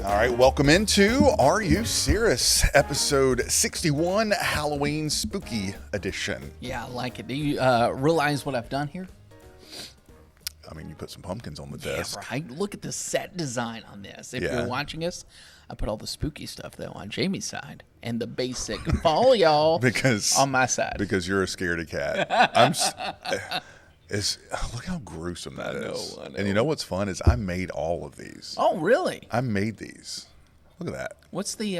All right, welcome into Are You Cirrus, episode 61, Halloween Spooky Edition. Yeah, I like it. Do you realize what I've done here? I mean, you put some pumpkins on the desk. Yeah, right. Look at the set design on this. If you're watching us, I put all the spooky stuff, though, on Jamie's side, and the basic fall, y'all, on my side. Because you're a scaredy cat. Look how gruesome that is. I know. And you know what's fun is I made all of these. Oh, really? I made these. Look at that. What's the,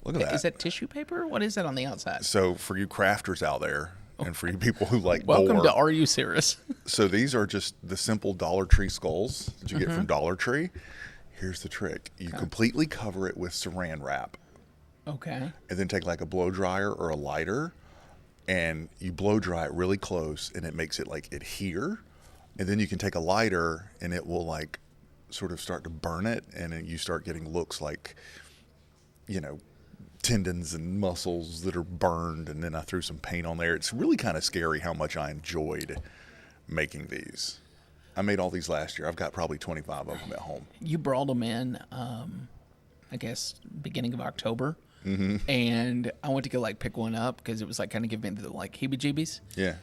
look at that. Is that tissue paper? What is that on the outside? So for you crafters out there, and for you people who like welcome to Are You Cirrus? So these are just the simple Dollar Tree skulls that you get from Dollar Tree. Here's the trick. You completely cover it with saran wrap. Okay. And then take like a blow dryer or a lighter, and you blow dry it really close, and it makes it like adhere. And then you can take a lighter, and it will like sort of start to burn it, and then you start getting looks like, you know, tendons and muscles that are burned. And then I threw some paint on there. It's really kind of scary how much I enjoyed making these. I made all these last year. I've got probably 25 of them at home. You brought them in, I guess, beginning of October. Mm-hmm. And I went to go like pick one up because it was like kind of giving me the like heebie-jeebies. Yeah.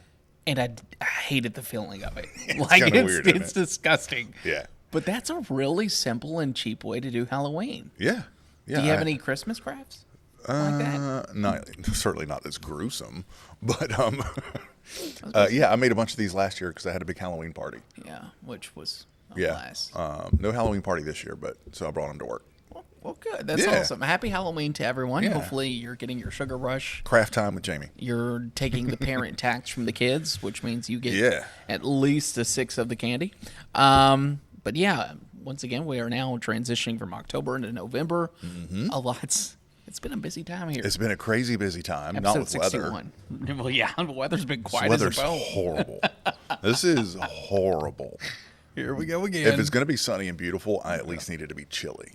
And I hated the feeling of it. It's disgusting. Yeah. But that's a really simple and cheap way to do Halloween. Yeah. Yeah. Do you have any Christmas crafts like that? Not certainly not as gruesome, but yeah, I made a bunch of these last year because I had a big Halloween party. Yeah, which was a blast. No Halloween party this year, but so I brought them to work. Well, good. That's awesome. Happy Halloween to everyone. Yeah. Hopefully you're getting your sugar rush. Craft time with Jamie. You're taking the parent tax from the kids, which means you get at least a 6 of the candy. But yeah, once again, we are now transitioning from October into November. Mm-hmm. It's been a busy time here. It's been a crazy busy time. Episode not with 61. Weather. Well, yeah, the weather's been quiet this as weather's well. Horrible. This is horrible. Here we go again. If it's going to be sunny and beautiful, I at least need it to be chilly.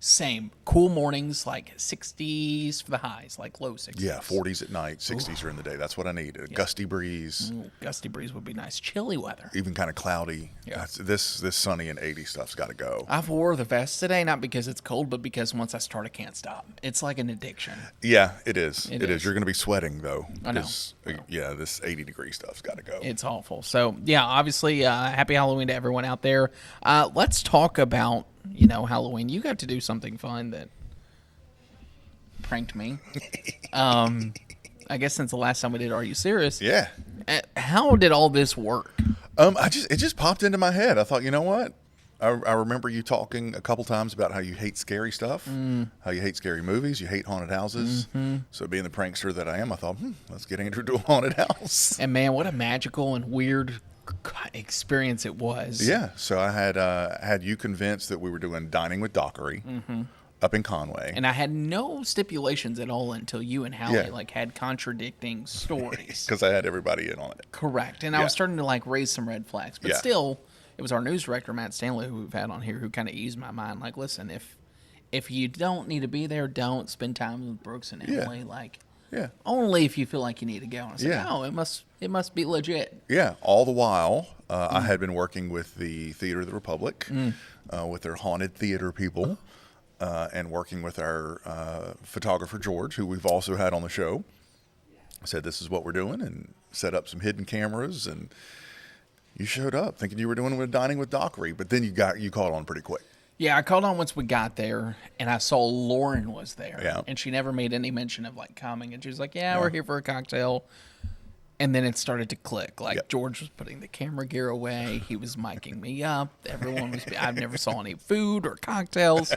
Same. Cool mornings, like 60s for the highs, like low 60s. Yeah, 40s at night, 60s during the day. That's what I need. A gusty breeze. Gusty breeze would be nice. Chilly weather. Even kind of cloudy. Yeah. This sunny and 80 stuff's got to go. I've wore the vest today, not because it's cold, but because once I start, I can't stop. It's like an addiction. Yeah, it is. It is. You're going to be sweating, though. I know. Yeah, this 80-degree stuff's got to go. It's awful. So, yeah, obviously, happy Halloween to everyone out there. Let's talk about, Halloween. You got to do something fun that pranked me. I guess since the last time we did Are You Serious? Yeah. How did all this work? It just popped into my head. I thought, you know what? I remember you talking a couple times about how you hate scary stuff, how you hate scary movies, you hate haunted houses. Mm-hmm. So being the prankster that I am, I thought, let's get Andrew to a haunted house. And man, what a magical and weird experience it was. Yeah. So I had you convinced that we were doing Dining with Dockery up in Conway. And I had no stipulations at all until you and Hallie had contradicting stories. Because I had everybody in on it. Correct. And I was starting to raise some red flags. But still, it was our news director, Matt Stanley, who we've had on here, who kind of eased my mind. Like, listen, if you don't need to be there, don't spend time with Brooks and Emily. Only if you feel like you need to go. And I said, no, it must be legit. Yeah. All the while, I had been working with the Theater of the Republic, with their haunted theater people, and working with our photographer, George, who we've also had on the show. I said, this is what we're doing, and set up some hidden cameras, and you showed up thinking you were doing Dining with Dockery, but then you called on pretty quick. Yeah, I called on once we got there, and I saw Lauren was there. Yeah. And she never made any mention of coming, and she was like, we're here for a cocktail. And then it started to click. George was putting the camera gear away. He was miking me up. Everyone was. I've never saw any food or cocktails.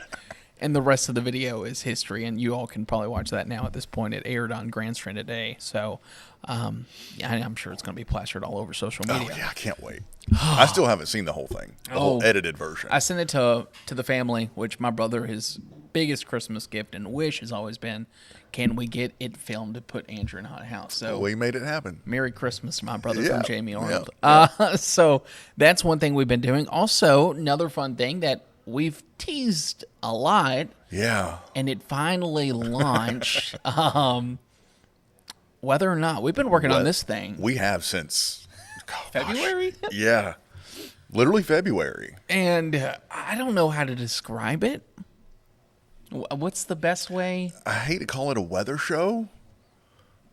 And the rest of the video is history, and you all can probably watch that now at this point. It aired on Grand Strand today, so I'm sure it's going to be plastered all over social media. Oh, yeah, I can't wait. I still haven't seen the whole thing, the whole edited version. I sent it to the family, which my brother, his biggest Christmas gift and wish has always been, can we get it filmed to put Andrew in a haunted house? So we made it happen. Merry Christmas to my brother from Jamie Arnold. So that's one thing we've been doing. Also, another fun thing that we've teased a lot. Yeah. And it finally launched. Whether or not we've been working on this thing. We have since February? Yeah. Literally February. And I don't know how to describe it. What's the best way? I hate to call it a weather show,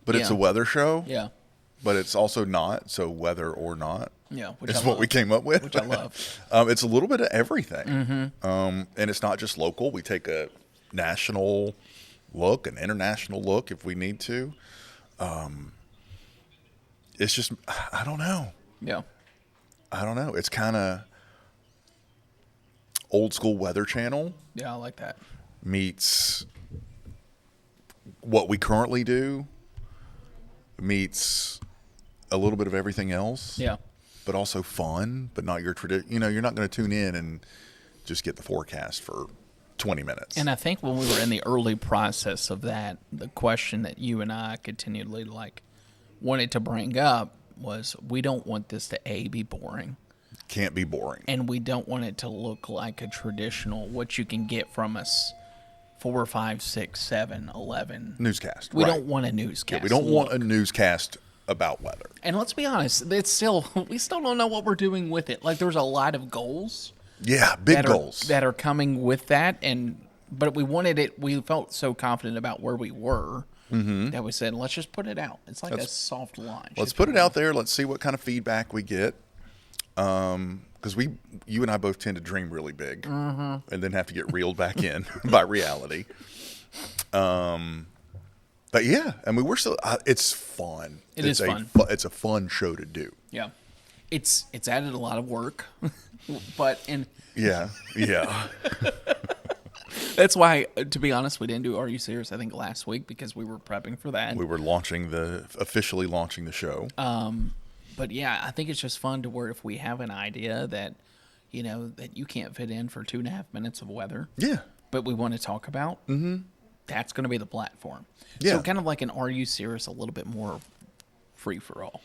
but it's Yeah. a weather show. Yeah. But it's also not, so weather or not. Yeah, which is I what love. we came up with. Which I love. It's a little bit of everything. And it's not just local. We take a national look, an international look if we need to. It's just, I don't know. Yeah. I don't know. It's kind of old school Weather Channel Yeah, I like that. meets what we currently do, meets a little bit of everything else. Yeah. But also fun, but not your tradition. You know, you're not going to tune in and just get the forecast for 20 minutes. And I think when we were in the early process of that, the question that you and I continually wanted to bring up was, we don't want this to be boring. Can't be boring. And we don't want it to look like a traditional, what you can get from us 4, 5, 6, 7, 11 Newscast. We right. don't want a newscast. Yeah, we don't want a newscast about weather. And let's be honest, we still don't know what we're doing with it. Like, there's a lot of goals. Yeah, big goals that are coming with that, but we wanted it. We felt so confident about where we were that we said, let's just put it out. It's like a soft launch. Let's put it out there. Let's see what kind of feedback we get. Because you and I both tend to dream really big and then have to get reeled back in by reality. But yeah, I mean, we're still. It's fun. It's fun. It's a fun show to do. Yeah, it's added a lot of work, but Yeah. that's why, to be honest, we didn't do Are You Serious? I think last week because we were prepping for that. We were officially launching the show. But yeah, I think it's just fun to where if we have an idea that, that you can't fit in for 2.5 minutes of weather. Yeah. But we want to talk about. That's going to be the platform. Yeah. So kind of like an Are You Serious, a little bit more free for all,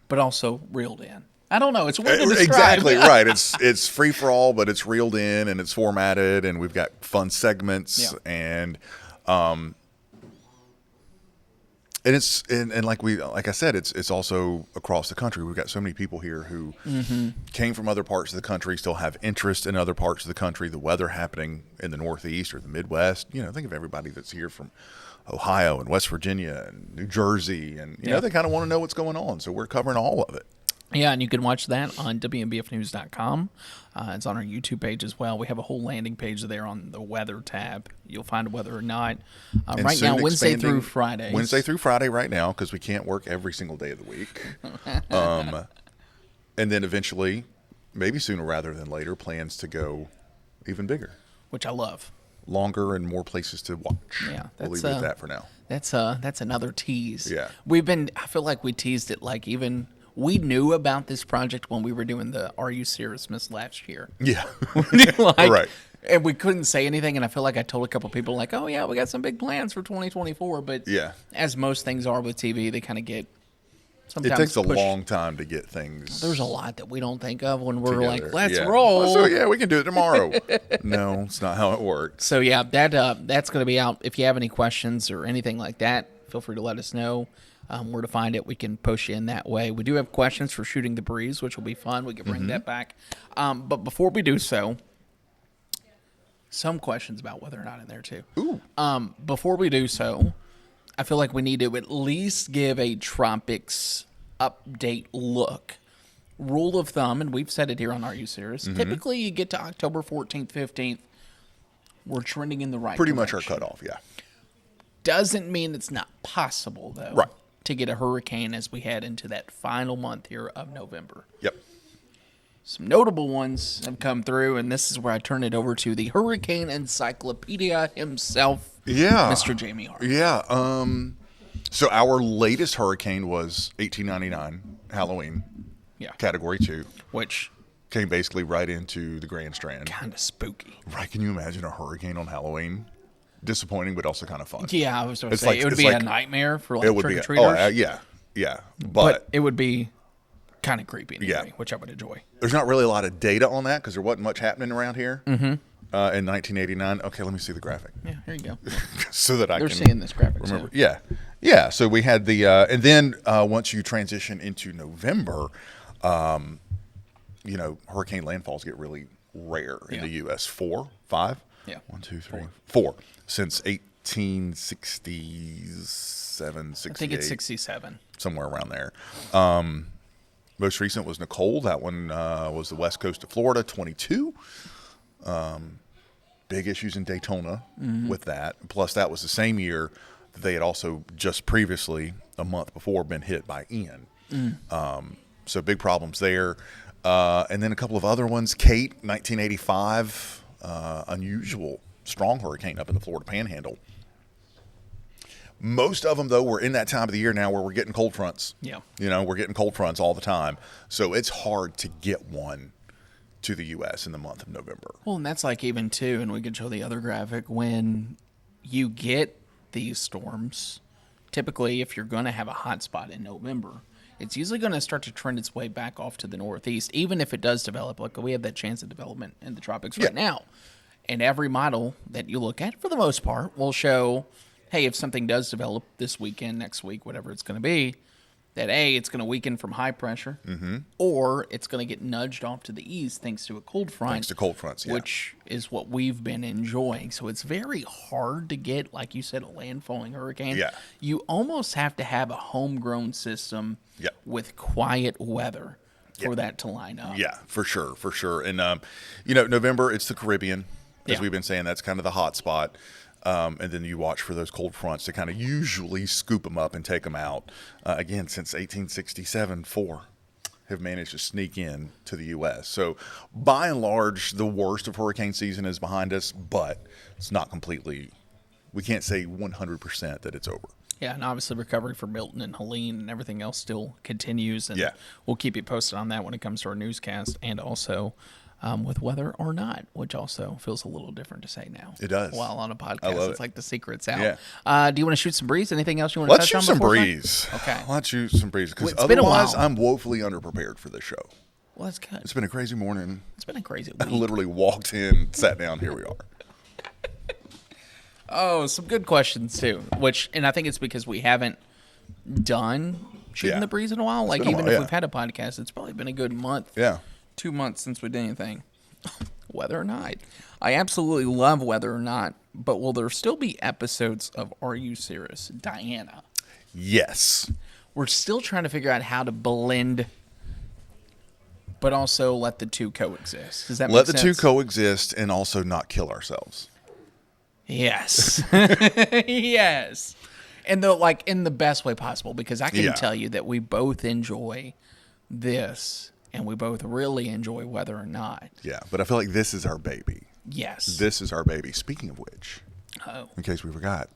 but also reeled in. I don't know. It's weird to describe. Exactly right. It's free for all, but it's reeled in and it's formatted, and we've got fun segments and it's and like I said, it's also across the country. We've got so many people here who came from other parts of the country, still have interest in other parts of the country. The weather happening in the Northeast or the Midwest. Think of everybody that's here from Ohio and West Virginia and New Jersey, and they kind of want to know what's going on. So we're covering all of it. Yeah, and you can watch that on WNBFnews.com. It's on our YouTube page as well. We have a whole landing page there on the weather tab. You'll find whether or not. Right now, Wednesday through Friday. Wednesday through Friday right now, because we can't work every single day of the week. And then eventually, maybe sooner rather than later, plans to go even bigger. Which I love. Longer and more places to watch. Yeah, we'll leave it at that for now. That's another tease. Yeah. I feel like we teased it we knew about this project when we were doing the Are You Serious Miss last year. Yeah. Right. And we couldn't say anything, and I feel like I told a couple people, oh, yeah, we got some big plans for 2024, but as most things are with TV, they kind of get sometimes it takes a pushed. long time to get things. There's a lot that we don't think of when we're together. let's roll. So, yeah, we can do it tomorrow. No, it's not how it works. So, yeah, that's going to be out. If you have any questions or anything like that, feel free to let us know. Where to find it, we can push you in that way. We do have questions for Shooting the Breeze, which will be fun. We can bring that back. But before we do so, some questions about weather or not in there too. Ooh. Before we do so, I feel like we need to at least give a tropics update look. Rule of thumb, and we've said it here on Are You Serious? Typically, you get to October 14th, 15th, we're trending in the right Pretty direction. much our cutoff, yeah. Doesn't mean it's not possible, though. Right. To get a hurricane as we head into that final month here of November. Yep. Some notable ones have come through, and this is where I turn it over to the Hurricane Encyclopedia himself, Mr. Jamie Hart. Yeah. So our latest hurricane was 1899 Halloween, Category 2, which came basically right into the Grand Strand. Kind of spooky. Right? Can you imagine a hurricane on Halloween? Disappointing, but also kind of fun. Yeah, I was going to say, it would be a nightmare for trick-or-treaters. Yeah. But it would be kind of creepy anyway, which I would enjoy. There's not really a lot of data on that because there wasn't much happening around here in 1989. Okay, let me see the graphic. Yeah, here you go. So that They're seeing this graphic. Remember. So. Yeah. So we had the, and then once you transition into November, hurricane landfalls get really rare in Yeah. the U.S. 4, 5? Yeah. 1, 2, 3, 4. Since 1867, I 68. think it's 67. Somewhere around there. Most recent was Nicole. That one was the west coast of Florida, 22. Big issues in Daytona with that. Plus, that was the same year that they had also just previously, a month before, been hit by Ian. So big problems there. And then a couple of other ones. Kate, 1985, unusual strong hurricane up in the Florida Panhandle. Most of them, though, were in that time of the year now where we're getting cold fronts. Yeah. We're getting cold fronts all the time. So it's hard to get one to the U.S. in the month of November. Well, and that's like even too, and we could show the other graphic, when you get these storms, typically if you're going to have a hot spot in November, it's usually going to start to trend its way back off to the northeast, even if it does develop. Like we have that chance of development in the tropics right now. And every model that you look at, for the most part, will show, hey, if something does develop this weekend, next week, whatever it's going to be, that A, it's going to weaken from high pressure, or it's going to get nudged off to the east thanks to a cold front. Thanks to cold fronts, yeah. Which is what we've been enjoying. So it's very hard to get, like you said, a landfalling hurricane. Yeah. You almost have to have a homegrown system with quiet weather for that to line up. Yeah, for sure. And, November, it's the Caribbean. As we've been saying, that's kind of the hot spot. And then you watch for those cold fronts to kind of usually scoop them up and take them out. Again, since 1867, 4 have managed to sneak in to the U.S. So, by and large, the worst of hurricane season is behind us, but it's not completely, we can't say 100% that it's over. Yeah, and obviously recovery for Milton and Helene and everything else still continues. And we'll keep you posted on that when it comes to our newscast, and also with whether or not, which also feels a little different to say now. It does. While on a podcast, I love it's it. like the secret's out. Yeah. Do you want to shoot some breeze? Anything else you want to touch on? Let's shoot some before breeze. Okay. Let's shoot some breeze, because It's been a otherwise while. I'm woefully underprepared for this show. Well, that's good. It's been a crazy morning. It's been a crazy I week. literally walked in, sat down, here we are. Oh, some good questions too. And I think it's because we haven't done shooting the breeze in a while. Like been a even while, if we've had a podcast, it's probably been a good month. Yeah. 2 months since we did anything. Whether or not. I absolutely love Whether or Not, but will there still be episodes of Are You Cirrus? Diana. Yes. We're still trying to figure out how to blend, but also let the two coexist. Does that make Let sense? the two coexist and also not kill ourselves. Yes. Yes. And in the best way possible, because I can tell you that we both enjoy this and we both really enjoy Whether or Not. Yeah, but I feel like this is our baby. Yes. This is our baby. Speaking of which, in case we forgot,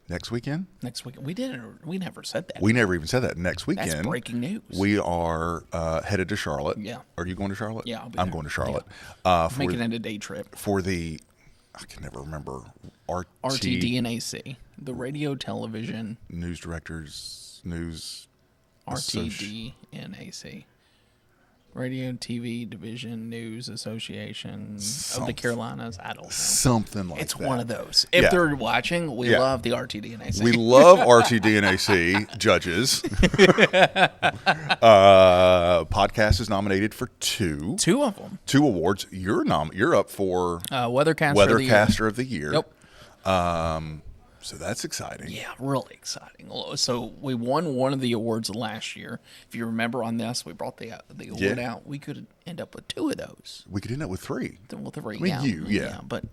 next weekend? Next week. We never said that. We never even said that. Next weekend. That's breaking news. We are headed to Charlotte. Yeah. Are you going to Charlotte? Yeah, I'll be I'm there. going to Charlotte. Making it a day trip. For the, I can never remember, RTDNAC, the radio television News Directors, News RTDNAC. Radio, TV, Division, News Association of the Carolinas. I don't know. Something like It's that. one of those. If they're watching, we love the RTDNAC. We love RTDNAC judges. Podcast is nominated for 2. 2 of them. 2 awards. You're up for Weathercaster of the Year. Yep. So that's exciting. Yeah, really exciting. So we won one of the awards last year. If you remember on this, we brought the award out. We could end up with 2 of those. We could end up with 3. With 3, I mean, yeah. But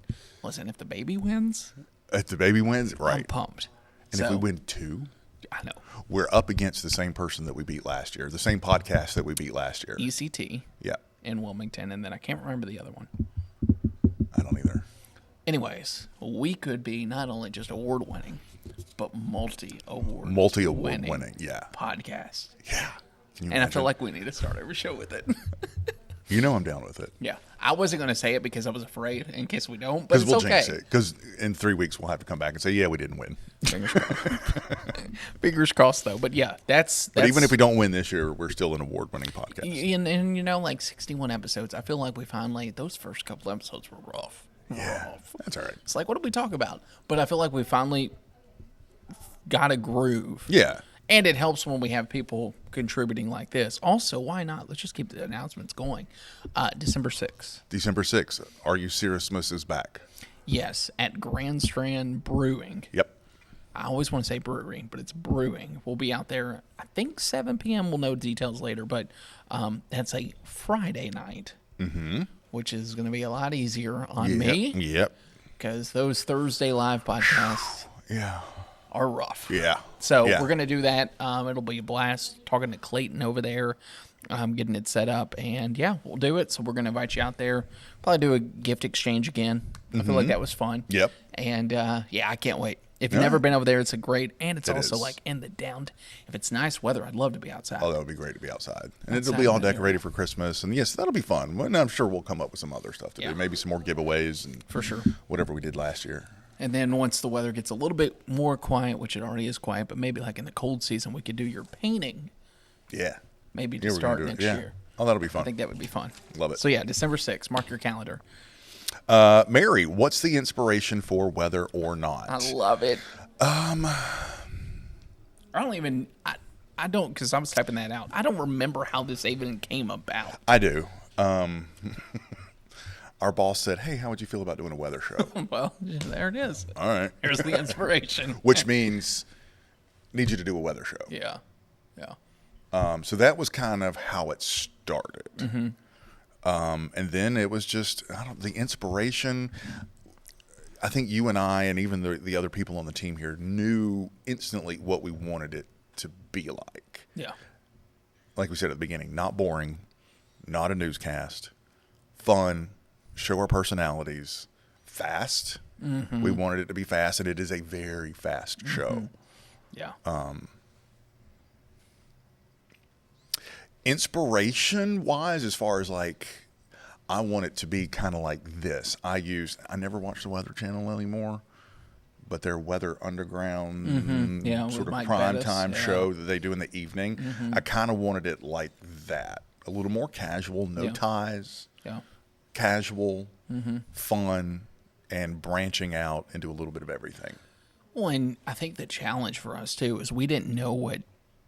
listen, if the baby wins, If the baby wins, I'm right. pumped. And if we win 2, I know. we're up against the same person that we beat last year, the same podcast that we beat last year. ECT Yeah. in Wilmington, and then I can't remember the other one. I don't either. Anyways, we could be not only just award winning, but multi-award winning. Yeah. podcast. Yeah. Can you And I feel imagine? like we need to start every show with it. You know I'm down with it. Yeah. I wasn't going to say it because I was afraid in case we don't, but it's We'll okay. jinx it. Because in 3 weeks we'll have to come back and say, yeah, we didn't win. Fingers crossed. Fingers crossed, though. But yeah, that's But even if we don't win this year, we're still an award-winning podcast. And like 61 episodes, I feel like we finally, those first couple episodes were rough. Yeah, that's all right. It's like, what did we talk about? But I feel like we finally got a groove. Yeah. And it helps when we have people contributing like this. Also, why not? Let's just keep the announcements going. December 6th. December 6th. Are You Cirrus is back? Yes, at Grand Strand Brewing. Yep. I always want to say brewery, but it's brewing. We'll be out there, I think 7 p.m. We'll know details later, but that's a Friday night, which is going to be a lot easier on me. Yep. Because those Thursday live podcasts are rough. Yeah. So we're going to do that. It'll be a blast talking to Clayton over there, getting it set up. And, we'll do it. So we're going to invite you out there. Probably do a gift exchange again. I feel like that was fun. Yep. And, I can't wait. If you've never been over there, it's a great, and it's also is. like in the down. If it's nice weather, I'd love to be outside. Oh, that would be great to be outside. And it'll be all decorated for Christmas. And yes, that'll be fun. And I'm sure we'll come up with some other stuff to do. Maybe some more giveaways and For sure. whatever we did last year. And then once the weather gets a little bit more quiet, which it already is quiet, but maybe like in the cold season, we could do your painting. Yeah. Maybe to start next year. Oh, that'll be fun. I think that would be fun. Love it. So December 6th. Mark your calendar. Mary, what's the inspiration for Whether or Not? I love it. I don't, because I was typing that out. I don't remember how this even came about. I do. Our boss said, hey, how would you feel about doing a weather show? Well, there it is. All right. Here's the inspiration. Which means, need you to do a weather show. Yeah. So that was kind of how it started. And then it was just, the inspiration. I think you and I and even the other people on the team here knew instantly what we wanted it to be like. Yeah. Like we said at the beginning, not boring, not a newscast, fun, show our personalities, fast. We wanted it to be fast, and it is a very fast show. Yeah. Inspiration-wise, as far as like, I want it to be kind of like this. I never watch the Weather Channel anymore, but their Weather Underground sort of prime time show that they do in the evening. I kind of wanted it like that. A little more casual, no ties, casual, fun, and branching out into a little bit of everything. Well, and I think the challenge for us, too, is we didn't know what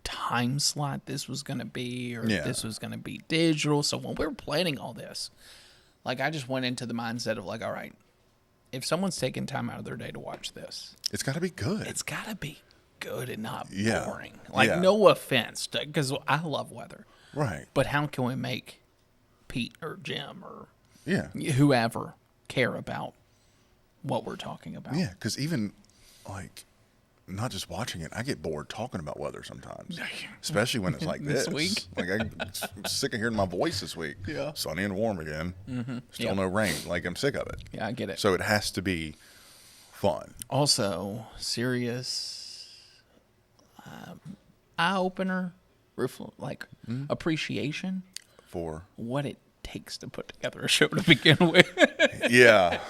time slot this was going to be or if this was going to be digital. So when we were planning all this, like I just went into the mindset of like, all right, if someone's taking time out of their day to watch this, it's got to be good. It's got to be good and not Yeah. boring. Like no offense, because I love weather. Right. But how can we make Pete or Jim or whoever care about what we're talking about? Yeah, because even like not just watching it, I get bored talking about weather sometimes, especially when it's like this. week. Like I'm sick of hearing my voice this week. Yeah. Sunny and warm again. Still no rain. Like I'm sick of it. Yeah, I get it. So it has to be fun. Also, serious eye opener, appreciation For what it takes to put together a show to begin with. yeah,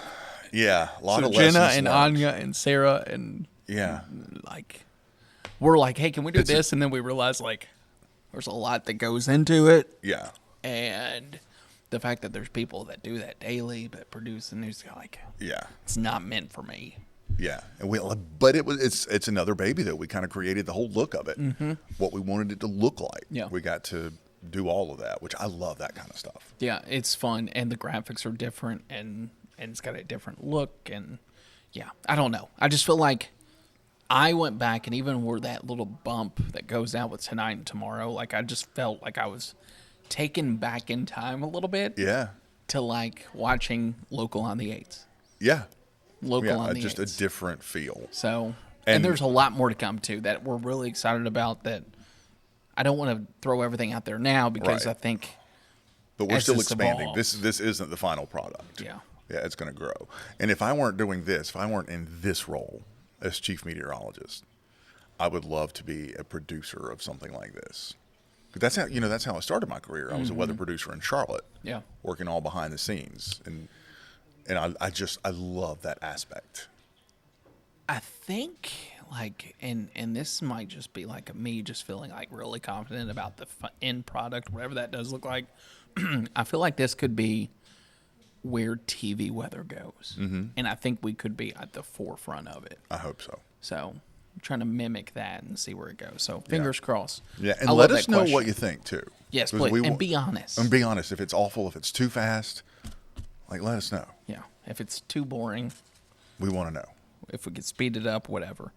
a lot So of Jenna lessons and learned. Anya and Sarah and like we're like, hey, can we do this? And then we realize like there's a lot that goes into it. Yeah, And the fact that there's people that do that daily, that produce the news, like, it's not meant for me. Yeah, and but it's another baby that we kind of created the whole look of it, what we wanted it to look like. Yeah. We got to do all of that, which I love that kind of stuff. Yeah, it's fun, and the graphics are different, and it's got a different look, and I don't know. I just feel like I went back, and even where that little bump that goes out with tonight and tomorrow, like I just felt like I was taken back in time a little bit. Yeah. To like watching Local on the 8s. Yeah. Local on the just 8s. a different feel. So, and there's a lot more to come too that we're really excited about. That I don't want to throw everything out there now because I think. But we're as still this expanding. evolves. This isn't the final product. Yeah. Yeah, it's going to grow. And if I weren't doing this, if I weren't in this role as chief meteorologist, I would love to be a producer of something like this. But that's how I started my career. I was a weather producer in Charlotte. Yeah. Working all behind the scenes, and I love that aspect. I think like, and this might just be like me just feeling like really confident about the end product, whatever that does look like. I feel like this could be where TV weather goes, and I think we could be at the forefront of it. I hope so. So trying to mimic that and see where it goes. So fingers crossed. Yeah, and I let love us that know question. what you think too. Yes, 'Cause please. And be honest. And be honest. If it's awful, if it's too fast, like let us know. Yeah. If it's too boring, We want to know. if we could speed it up, whatever.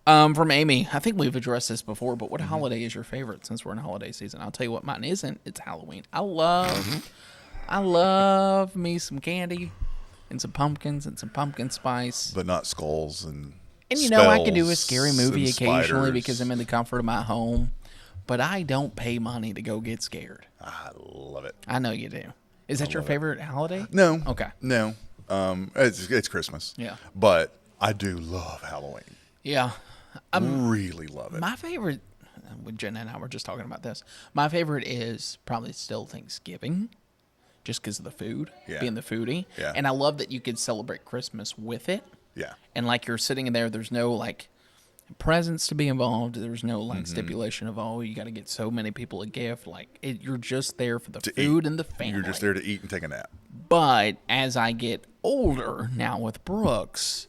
From Amy, I think we've addressed this before, but what holiday is your favorite since we're in holiday season? I'll tell you what mine isn't. It's Halloween. I love me some candy and some pumpkins and some pumpkin spice. But not skulls and I can do a spells scary movie and occasionally spiders. because I'm in the comfort of my home, but I don't pay money to go get scared. I love it. I know you do. Is that your favorite holiday? No. Okay. No. It's Christmas. Yeah. But I do love Halloween. Yeah. Really love it. My favorite, with Jen and I were just talking about this, my favorite is probably still Thanksgiving, just because of the food, being the foodie. Yeah. And I love that you could celebrate Christmas with it. Yeah. And like you're sitting in there, there's no like presents to be involved. There's no like stipulation of, oh, you got to get so many people a gift. Like you're just there for the food eat. and the family. You're just there to eat and take a nap. But as I get older now with Brooks,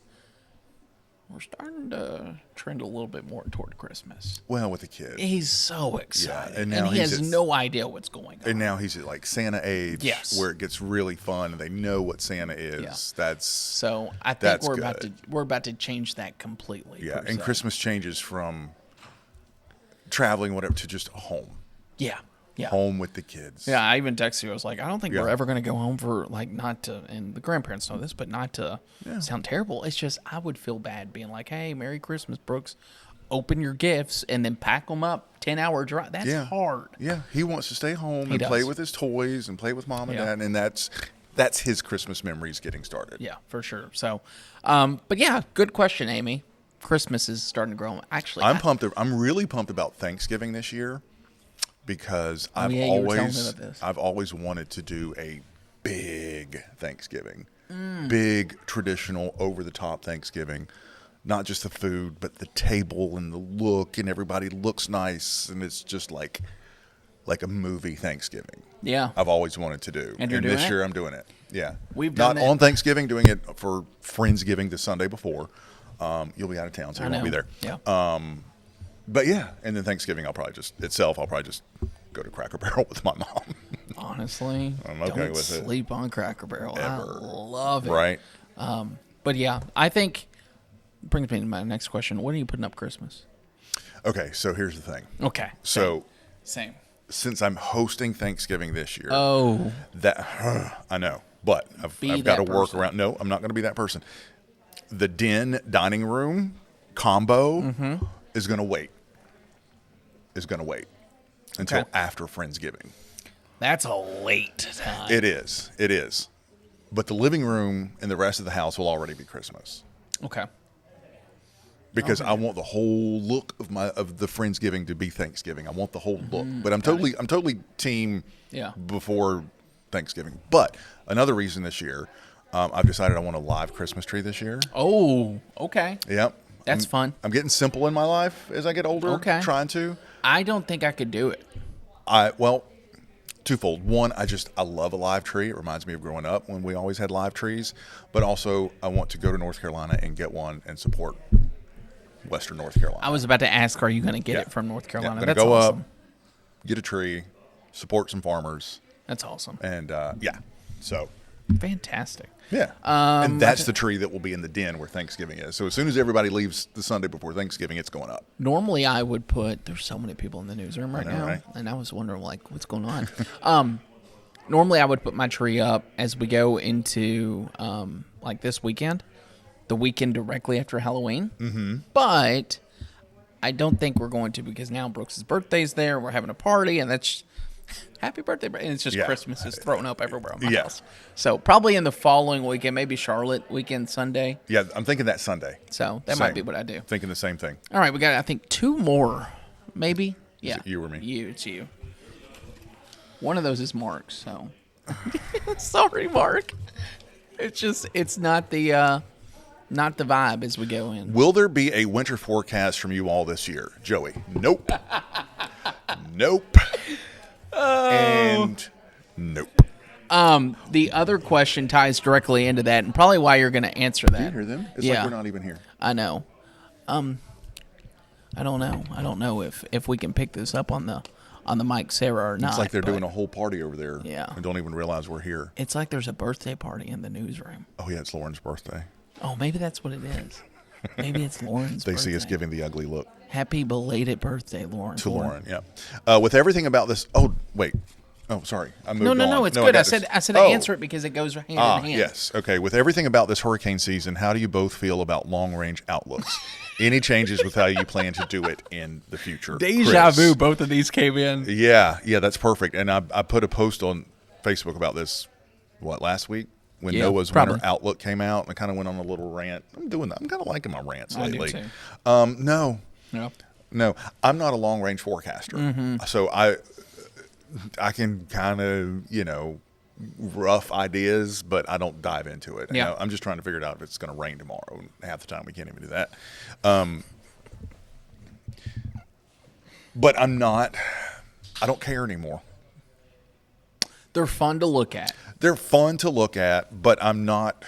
we're starting to trend a little bit more toward Christmas. Well, with the kids. He's so excited. and And, now he he's has at- no idea what's going on. And now he's at like Santa age, Yes. where it gets really fun, and they know what Santa is. Yeah. That's So I think That's we're about to change that completely. yeah. per And se. Christmas changes from traveling, whatever, to just home, Yeah. Yeah. home with the kids. Yeah, I even texted you. I was like, I don't think Yeah. we're ever going to go home for, like, not to, and the grandparents know this, but not to sound terrible. It's just, I would feel bad being like, hey, Merry Christmas, Brooks. Open your gifts and then pack them up. 10-hour drive. That's hard. Yeah, he wants to stay home He and play does. with his toys and play with mom and Yeah. dad, and that's his Christmas memories getting started. Yeah, for sure. So, but yeah, good question, Amy. Christmas is starting to grow. Actually, I'm pumped. I'm really pumped about Thanksgiving this year because I've yeah, you were telling me about this. I've always wanted to do a big Thanksgiving, Mm. big traditional over the top Thanksgiving. Not just the food, but the table and the look, and everybody looks nice, and it's just like a movie Thanksgiving. Yeah. I've always wanted to do, And you're doing this it? year I'm doing it. Yeah, We've not done that. on Thanksgiving, doing it for Friendsgiving the Sunday before. You'll be out of town, so I you won't be know. there. Yeah. But yeah, and then Thanksgiving, I'll probably just go to Cracker Barrel with my mom. Honestly, I'm okay don't with it. sleep on Cracker Barrel. I Ever. love it. Right? But yeah, I think brings me to my next question. What are you putting up Christmas? Okay, so here's the thing. Okay. So Same. since I'm hosting Thanksgiving this year, Oh, that I know, but I've Be got to that work person. around. No, I'm not going to be that person. The den dining room combo Mm-hmm. is going to wait. Until Okay. after Friendsgiving. that's a late time. It is. But the living room and the rest of the house will already be Christmas. Okay. Because I want the whole look of the Friendsgiving to be Thanksgiving. I want the whole look. But I'm totally team Yeah. before Thanksgiving. But another reason this year, I've decided I want a live Christmas tree this year. Oh, okay. Yep. That's fun. I'm getting simple in my life as I get older. Okay. Trying to. I don't think I could do it. Well, twofold. One, I love a live tree. It reminds me of growing up when we always had live trees. But also, I want to go to North Carolina and get one and support Western North Carolina. I was about to ask, are you going to get Yeah. it from North Yeah, Carolina? I'm gonna That's go awesome. up, get a tree, support some farmers, That's awesome. and yeah. So Fantastic. yeah, and that's the tree that will be in the den where Thanksgiving is. So as soon as everybody leaves the Sunday before Thanksgiving, it's going up. Normally, I would put. There's so many people in the newsroom right know, now, right? and I was wondering like, what's going on. Normally, I would put my tree up as we go into like this weekend, the weekend directly after Halloween. Mm-hmm. But I don't think we're going to because now Brooks' birthday's there. We're having a party, and that's happy birthday, and it's just Yeah. Christmas is thrown up everywhere on my Yeah. house. So probably in the following weekend, maybe Charlotte weekend Sunday. Yeah, I'm thinking that Sunday. So that might Same. be what I do. Thinking the same thing. All right, we got I think two more, maybe. Yeah, it you or me? It's you. One of those is Mark. So sorry, Mark. It's not the vibe as we go in. Will there be a winter forecast from you all this year, Joey? Nope. Nope. And nope. The other question ties directly into that, and probably why you're going to answer that. Do you hear them? It's Yeah. like we're not even here. I know. I don't know. I don't know if we can pick this up on the Mike Sarah or not. It's like they're doing a whole party over there. Yeah. And don't even realize we're here. It's like there's a birthday party in the newsroom. Oh, yeah, it's Lauren's birthday. Oh, maybe that's what it is. Maybe it's Lauren's They birthday. see us giving the ugly look. Happy belated birthday, Lauren. To Lauren, yeah. With everything about this... Oh, wait. Oh, sorry. I moved on. No, it's good. I said I answer it because it goes hand in hand. Yes. Okay. With everything about this hurricane season, how do you both feel about long-range outlooks? Any changes with how you plan to do it in the future? Deja Chris? vu. Both of these came in. Yeah, that's perfect. And I put a post on Facebook about this, last week? When Noah's winter outlook came out, and I kind of went on a little rant. I'm doing that. I'm kind of liking my rants lately. I do too. No, I'm not a long-range forecaster. Mm-hmm. So I can kind of, rough ideas, but I don't dive into it. Yeah. I'm just trying to figure it out if it's going to rain tomorrow. And half the time we can't even do that. But I don't care anymore. They're fun to look at. They're fun to look at, but I'm not.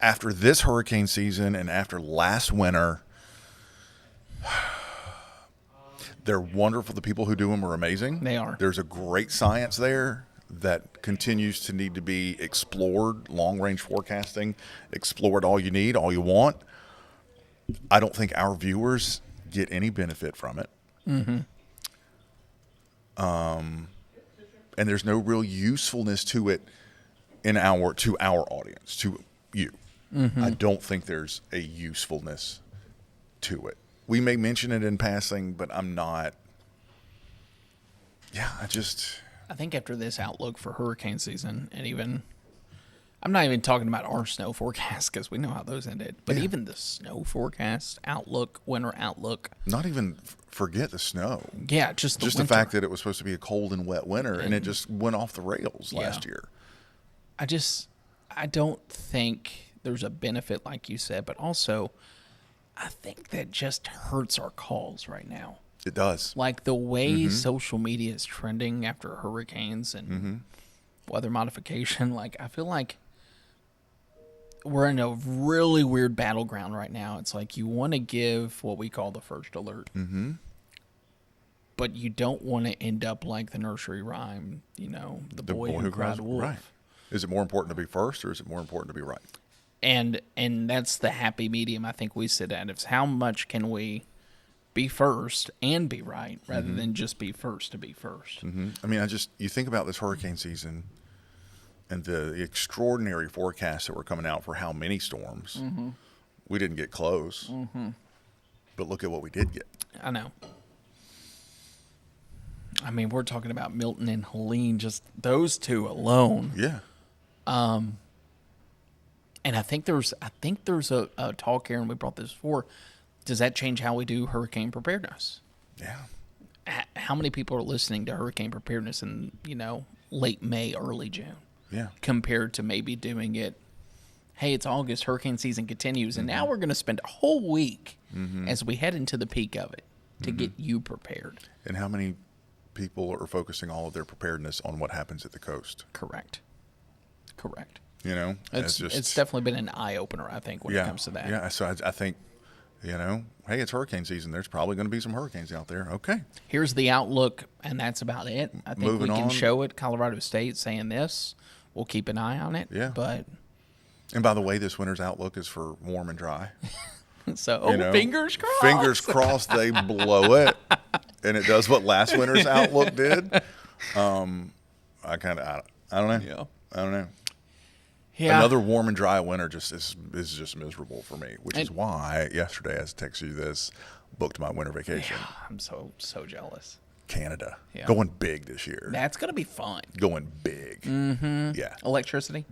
After this hurricane season and after last winter, they're wonderful. The people who do them are amazing. They are. There's a great science there that continues to need to be explored. Long-range forecasting, explore it all you need, all you want. I don't think our viewers get any benefit from it. Mm-hmm. And there's no real usefulness to it to our audience, to you. Mm-hmm. I don't think there's a usefulness to it. We may mention it in passing, but I'm not. Yeah, I think after this outlook for hurricane season, and even, I'm not even talking about our snow forecast because we know how those ended, but even the snow forecast outlook, winter outlook. Not even forget the snow. Yeah, just the fact that it was supposed to be a cold and wet winter, and it just went off the rails last year. I don't think there's a benefit like you said, but also I think that just hurts our calls right now. It does. Like the way social media is trending after hurricanes and weather modification, like I feel like we're in a really weird battleground right now. It's like you want to give what we call the first alert, but you don't want to end up like the nursery rhyme, the boy who cried wolf. Right. Is it more important to be first, or is it more important to be right? And that's the happy medium I think we sit at. Is how much can we be first and be right rather than just be first to be first. Mm-hmm. I mean, you think about this hurricane season and the extraordinary forecasts that were coming out for how many storms. Mm-hmm. We didn't get close, but look at what we did get. I know. I mean, we're talking about Milton and Helene, just those two alone. Yeah. And I think there's a talk here, and we brought this before. Does that change how we do hurricane preparedness? Yeah. How many people are listening to hurricane preparedness in, late May, early June? Yeah. Compared to maybe doing it, hey, it's August, hurricane season continues, and now we're going to spend a whole week as we head into the peak of it to get you prepared. And how many people are focusing all of their preparedness on what happens at the coast? Correct. It's definitely been an eye-opener, I think, when it comes to that. Yeah, so I think, hey, it's hurricane season. There's probably going to be some hurricanes out there. Okay. Here's the outlook, and that's about it. I think we can show it. Colorado State saying this. We'll keep an eye on it. Yeah. And by the way, this winter's outlook is for warm and dry. So, fingers crossed. Fingers crossed they blow it, and it does what last winter's outlook did. I don't know. Yeah. I don't know. Yeah. Another warm and dry winter is just miserable for me, which is why yesterday, as I texted you this, booked my winter vacation. Yeah, I'm so jealous. Canada. Yeah. Going big this year. That's going to be fun. Going big. Mm-hmm. Yeah. Electricity?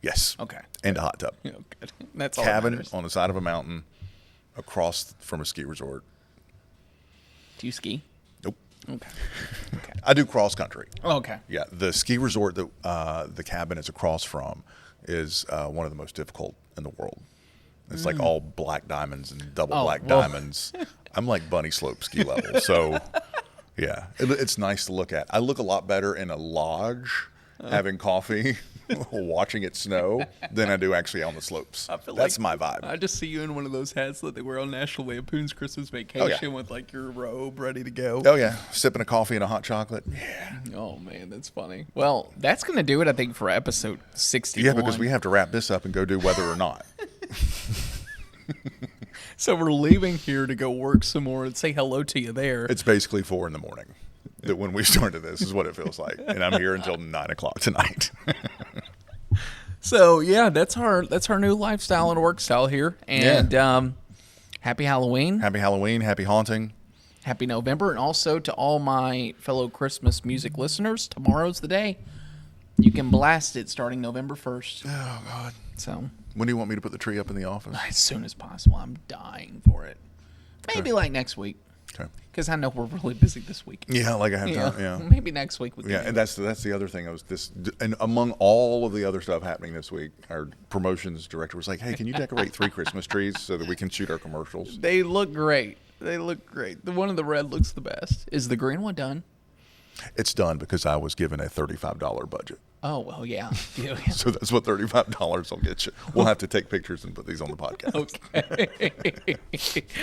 Yes. Okay. And a hot tub. Yeah, good. That's all cabin that matters. on the side of a mountain across from a ski resort. Do you ski? Nope. Okay. I do cross country. Okay. Yeah. The ski resort that the cabin is across from is one of the most difficult in the world. It's like all black diamonds and double black diamonds. I'm like bunny slope ski level. So, yeah, it's nice to look at. I look a lot better in a lodge having coffee, watching it snow, than I do actually on the slopes. That's my vibe. I just see you in one of those hats that they wear on National Lampoon's Christmas Vacation with like your robe ready to go. Oh yeah, sipping a coffee and a hot chocolate. Yeah. Oh man, that's funny. Well, that's gonna do it, I think, for episode 61. Yeah, because we have to wrap this up and go do whether or not. So we're leaving here to go work some more and say hello to you there. It's basically 4 a.m. that when we started this is what it feels like, and I'm here until 9 o'clock tonight. So yeah, that's our new lifestyle and work style here. And happy Halloween, happy haunting, happy November, and also to all my fellow Christmas music listeners, tomorrow's the day. You can blast it starting November 1st. Oh God! So when do you want me to put the tree up in the office? as soon as possible. I'm dying for it. Maybe like next week. Okay. Because I know we're really busy this week. Yeah, like I have time. Yeah. Maybe next week we can. Yeah, and that's the other thing. And among all of the other stuff happening this week, our promotions director was like, "Hey, can you decorate 3 Christmas trees so that we can shoot our commercials?" They look great. The one in the red looks the best. Is the green one done? It's done because I was given a $35 budget. Oh, well, yeah. So that's what $35 will get you. We'll have to take pictures and put these on the podcast. Okay.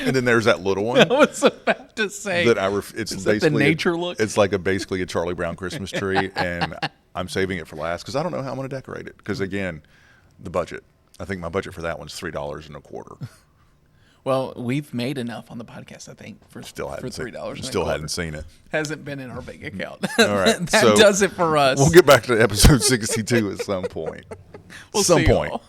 And then there's that little one. I was about to say. It's is basically that the nature look? It's like basically a Charlie Brown Christmas tree, and I'm saving it for last because I don't know how I'm going to decorate it. Because again, the budget. I think my budget for that one's $3.25. Well, we've made enough on the podcast, I think, for $3. Still hadn't seen it. Hasn't been in our bank account. All right, that does it for us. We'll get back to episode 62 at some point. We'll see point. y'all.